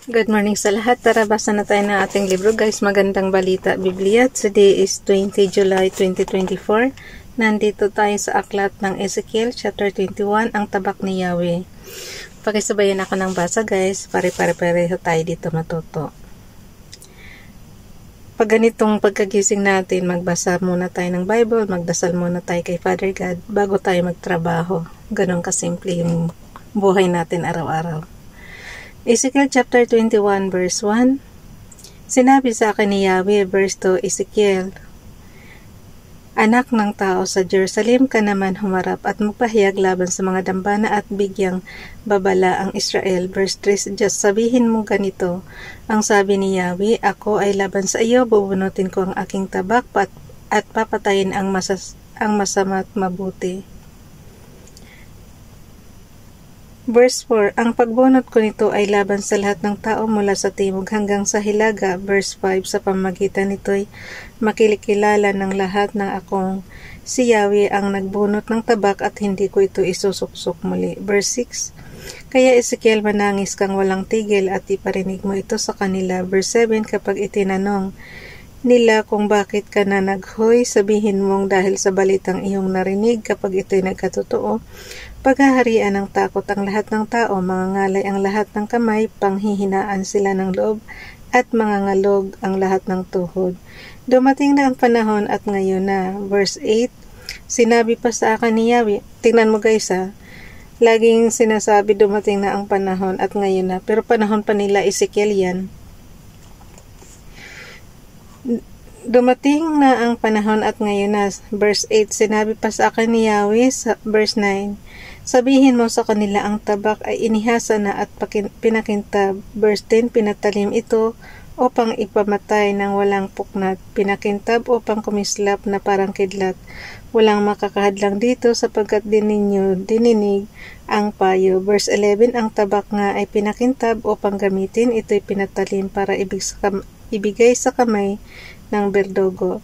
Good morning sa lahat. Tara, basa na tayo ng ating libro guys. Magandang balita, Biblia. Today is 20 July 2024. Nandito tayo sa aklat ng Ezekiel chapter 21, ang tabak ni Yahweh. Pakisabayan ako ng basa guys. Pare-pareho tayo dito matuto. Pag ganitong pagkagising natin, magbasa muna tayo ng Bible, magdasal muna tayo kay Father God bago tayo magtrabaho. Ganon kasimple yung buhay natin araw-araw. Ezekiel chapter 21 verse 1. Sinabi sa akin ni Yahweh, verse 2, Ezekiel, anak ng tao, sa Jerusalem ka naman humarap at magpahayag laban sa mga dambana at bigyang babala ang Israel. Verse 3, just sabihin mo ganito, ang sabi ni Yahweh, ako ay laban sa iyo, bubunutin ko ang aking tabak at papatayin ang masama at mabuti. Verse 4, ang pagbunot ko nito ay laban sa lahat ng tao mula sa timog hanggang sa hilaga. Verse 5, sa pamagitan nito'y makilikilala ng lahat na akong si Yahweh ang nagbunot ng tabak at hindi ko ito isusuksok muli. Verse 6, kaya Ezekiel, manangis kang walang tigil at iparinig mo ito sa kanila. Verse 7, kapag itinanong nila kung bakit ka na naghoy, sabihin mong dahil sa balitang iyong narinig. Kapag ito'y nagkatotoo, paghaharian ng takot ang lahat ng tao, mangangalay ang lahat ng kamay, panghihinaan sila ng loob, at mangangalog ang lahat ng tuhod. Dumating na ang panahon at ngayon na. Verse 8, sinabi pa sa akin ni Yahweh, tingnan mo guys laging sinasabi dumating na ang panahon at ngayon na, pero panahon pa nila Ezekiel yan. Dumating na ang panahon at ngayon na. Verse 8, sinabi pa sa akin ni Yahweh, verse 9, sabihin mo sa kanila ang tabak ay inihasa na at pinakintab. Verse 10, pinatalim ito upang ipamatay ng walang puknat, pinakintab upang kumislap na parang kidlat. Walang makakahadlang dito sapagkat din ninyo dininig ang payo. Verse 11, ang tabak nga ay pinakintab upang gamitin, ito'y pinatalim para ibigay sa kamay ng berdogo.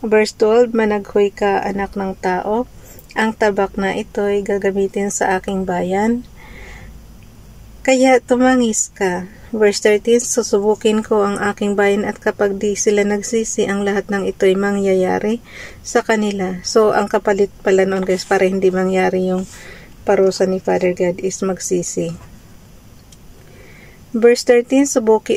Verse 12, managhoy ka anak ng tao, ang tabak na ito'y gagamitin sa aking bayan, kaya tumangis ka. Verse 13, susubukin ko ang aking bayan at kapag di sila nagsisi, ang lahat ng ito'y mangyayari sa kanila. So, ang kapalit pala noon guys, para hindi mangyari yung parusa ni Father God is magsisi. Verse 13,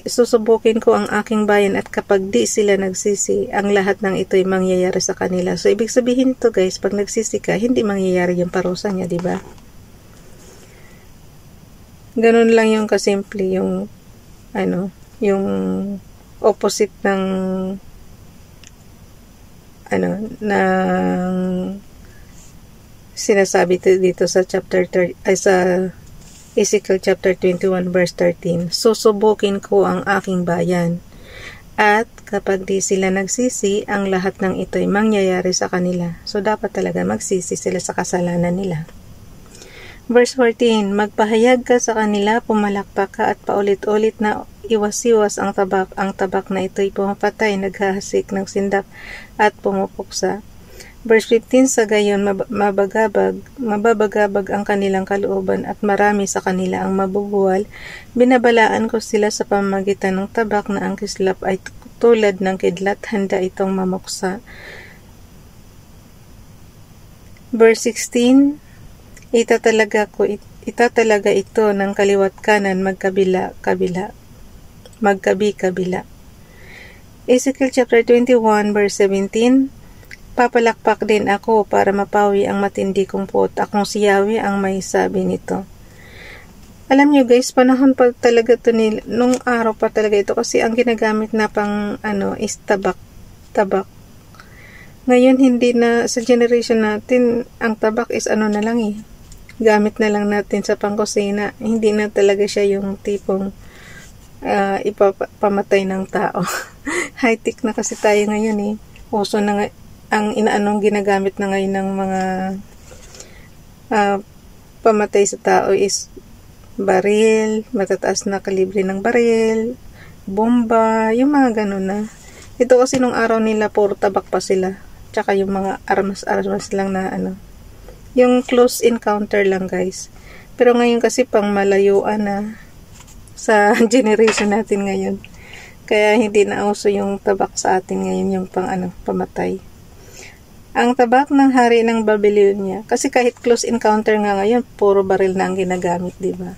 susubukin ko ang aking bayan at kapag di sila nagsisi, ang lahat ng ito'y mangyayari sa kanila. So, ibig sabihin ito guys, pag nagsisi ka, hindi mangyayari yung parusa niya, di ba? Ganun lang yung kasimple, yung yung opposite ng ng sinasabi dito sa chapter 30, ay sa Ezekiel chapter 21 verse 13, susubukin ko ang aking bayan at kapag di sila nagsisi, ang lahat ng ito'y mangyayari sa kanila. So, dapat talaga magsisi sila sa kasalanan nila. Verse 14, magpahayag ka sa kanila, pumalakpak ka at paulit-ulit na iwas-iwas ang tabak na ito'y pumapatay, naghahasik ng sindak at pumupuksa. Verse 15, sa gayon mababagabag ang kanilang kalooban at marami sa kanila ang mabubuwal. Binabalaan ko sila sa pamamagitan ng tabak na ang kislap ay tulad ng kidlat, handa itong mamuksa. Verse 16, itatalaga ito ng kaliwat kanan magkabi-kabila. Ezekiel chapter 21 verse 17, papalakpak din ako para mapawi ang matindi kong puot. Akong si Yahweh ang may sabi nito. Alam nyo guys, panahon pa talaga ito nung araw pa talaga ito kasi ang ginagamit na pang is tabak. Ngayon hindi na sa generation natin ang tabak is na lang gamit na lang natin sa pangkusina. Hindi na talaga siya yung tipong ipapamatay ng tao. High-tech na kasi tayo ngayon Uso na ang inaanong ginagamit na ngayon ng mga pamatay sa tao is baril, matataas na kalibre ng baril, bomba, yung mga ganun na. Ito kasi nung araw nila puro tabak pa sila. Tsaka yung mga armas lang na yung close encounter lang guys. Pero ngayon kasi pang malayuan na. sa generation natin ngayon. Kaya hindi na uso yung tabak sa atin ngayon, yung pamatay. Ang tabak ng hari ng Babylonia, kasi kahit close encounter nga ngayon, puro baril na ang ginagamit, di ba?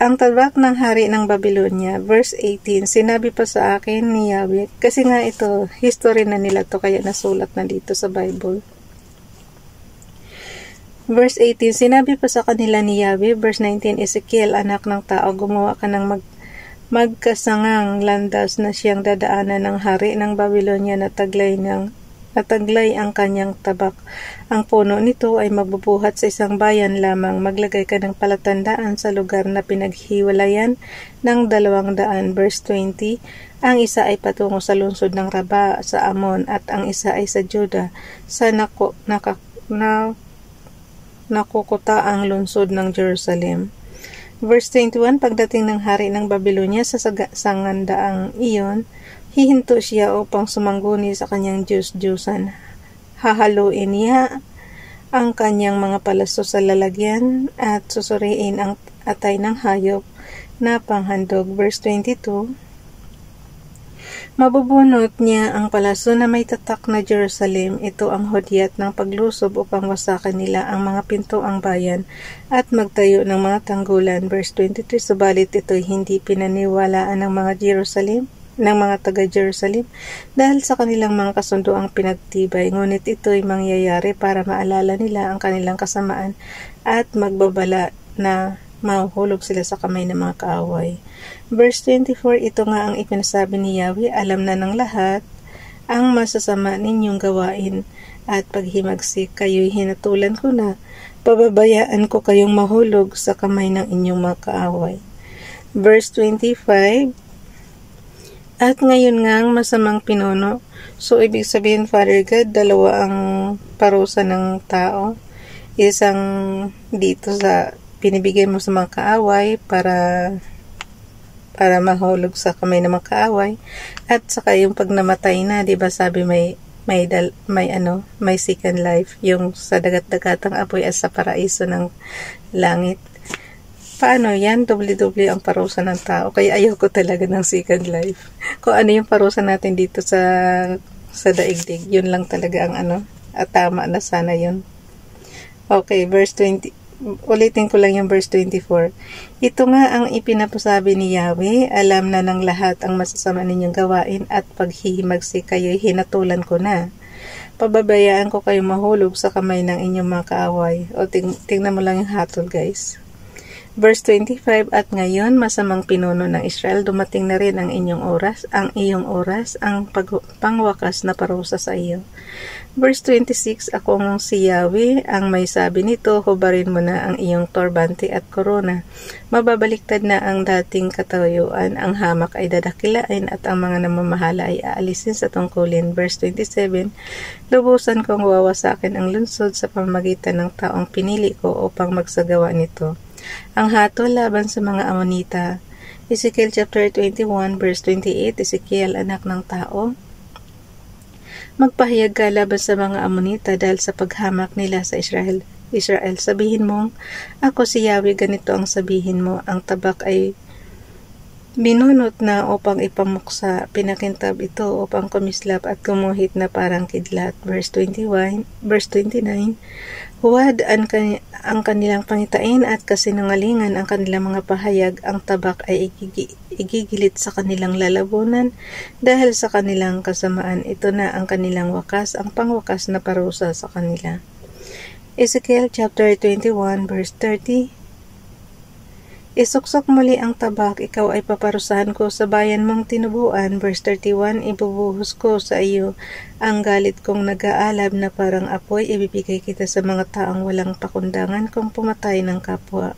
Ang tabak ng hari ng Babylonia, verse 18, sinabi pa sa akin ni Yahweh, kasi nga ito, history na nila to, kaya nasulat na dito sa Bible. Verse 18, sinabi pa sa kanila ni Yahweh, verse 19, Ezekiel, anak ng tao, gumawa ka ng magkasangang landas na siyang dadaanan ng hari ng Babylonia na taglay ang kanyang tabak. Ang puno nito ay mabubuhat sa isang bayan lamang. Maglagay ka ng palatandaan sa lugar na pinaghiwalayan ng 200. Verse 20, ang isa ay patungo sa lungsod ng Raba sa Amon at ang isa ay sa Juda sa nakukutaang lungsod ng Jerusalem. Verse 21, pagdating ng hari ng Babylonia sa sangandaang iyon, hihinto siya upang sumangguni sa kanyang Diyos-Diyosan. Hahaluin niya ang kanyang mga palaso sa lalagyan at susuriin ang atay ng hayop na panghandog. Verse 22, mabubunot niya ang palaso na may tatak na Jerusalem. Ito ang hudyat ng paglusob upang wasakan nila ang mga pintuang bayan at magtayo ng mga tanggulan. Verse 23, subalit ito'y hindi pinaniwalaan ng mga taga-Jerusalem dahil sa kanilang mga kasunduang pinagtibay. Ngunit ito'y mangyayari para maalala nila ang kanilang kasamaan at magbabala na mahuhulog sila sa kamay ng mga kaaway. Verse 24, ito nga ang ipinasabi ni Yahweh, alam na ng lahat ang masasama ninyong gawain at paghimagsik, kayo'y hinatulan ko na, pababayaan ko kayong mahulog sa kamay ng inyong mga kaaway. Verse 25, at ngayon nga ang masamang pinuno. So, ibig sabihin, Father God, dalawa ang parusa ng tao. Isang dito sa pinibigay mo sa mga kaaway para mahulog sa kamay ng mga kaaway. At saka yung pag namatay na, 'di ba sabi may second life, yung sa dagat-dagatang apoy at sa paraiso ng langit. Paano yan? Doble-doble ang parusa ng tao. Kaya ayoko talaga ng second life. Kung ano yung parusa natin dito sa daigdig, yun lang talaga ang at tama na sana yun. Okay, verse 20. Ulitin ko lang yung verse 24. Ito nga ang ipinapasabi ni Yahweh, alam na ng lahat ang masasama ninyong gawain at paghihimagsik kayo'y hinatulan ko na. Pababayaan ko kayo mahulog sa kamay ng inyong mga kaaway. O tingnan mo lang yung hatol, guys. Verse 25, at ngayon, masamang pinuno ng Israel, dumating na rin ang iyong oras, ang pangwakas na parusa sa iyo. Verse 26, ako ng si Yahweh, ang may sabi nito, hubarin mo na ang iyong turbante at korona. Mababaliktad na ang dating katayuan, ang hamak ay dadakilain at ang mga namamahala ay aalisin sa tungkulin. Verse 27, lubusan kong wawasakin ang lungsod sa pamamagitan ng taong pinili ko upang magsagawa nito. Ang hatol laban sa mga Amonita. Ezekiel chapter 21 verse 28, Ezekiel, anak ng tao, magpahayag ka laban sa mga Amonita dahil sa paghamak nila sa Israel. Sabihin mong, ako si Yahweh, ganito ang sabihin mo, ang tabak ay binunot na upang ipamuksa, pinakintab ito upang kumislap at kumuhit na parang kidlat. Verse 29, huwad ang kanilang pangitain at kasinungalingan ang kanilang mga pahayag, ang tabak ay igigilit sa kanilang lalabunan dahil sa kanilang kasamaan. Ito na ang kanilang wakas, ang pangwakas na parusa sa kanila. Ezekiel chapter 21 verse 30, isuksok muli ang tabak, ikaw ay paparusahan ko sa bayan mong tinubuan. Verse 31, ibubuhos ko sa iyo ang galit kong nag-aalab na parang apoy, ibibigay kita sa mga taong walang pakundangan kung pumatay ng kapwa.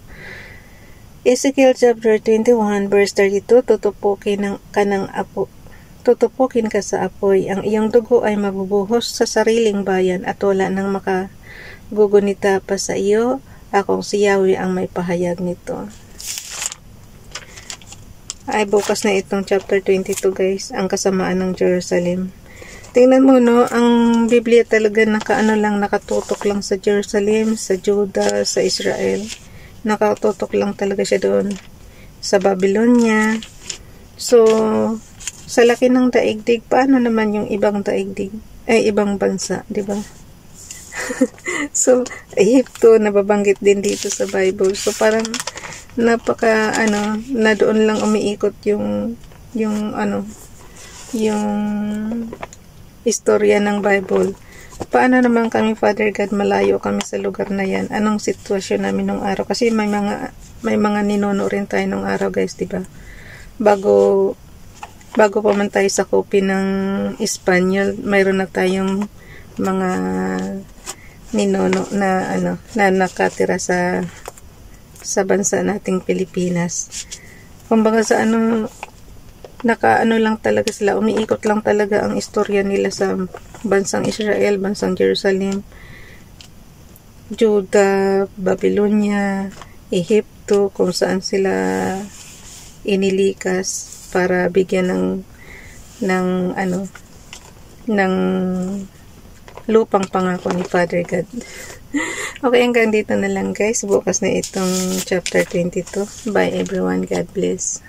Ezekiel chapter 21 verse 32, tutupukin ka sa apoy, ang iyong dugo ay mabubuhos sa sariling bayan at wala nang makagugunita pa sa iyo. Akong si Yahweh ang may pahayag nito. Ay, bukas na itong chapter 22, guys, ang kasamaan ng Jerusalem. Tingnan mo, no, ang Biblia talaga nakatutok lang sa Jerusalem, sa Judah, sa Israel. Nakatutok lang talaga siya doon. sa Babylonia. So, sa laki ng daigdig, paano naman yung ibang daigdig? Ibang bansa, di ba? So, Egypto, nababanggit din dito sa Bible. So, parang, na doon lang umiikot yung istorya ng Bible. Paano naman kami, Father God, malayo kami sa lugar na yan? Anong sitwasyon namin nung araw? Kasi may mga ninuno rin tayo nung araw, guys, di ba? Bago pa man tayo sa copy ng Espanyol, mayroon na tayong mga ninuno na nakatira sa bansa nating Pilipinas. Kumbaga sa lang talaga sila, umiikot lang talaga ang istorya nila sa bansang Israel, bansang Jerusalem, Juda, Babylonia, Egypto, kung saan sila inilikas para bigyan ng lupang pangako ni Father God. Okay, hanggang dito na lang, guys. Bukas na itong chapter 22. Bye everyone. God bless.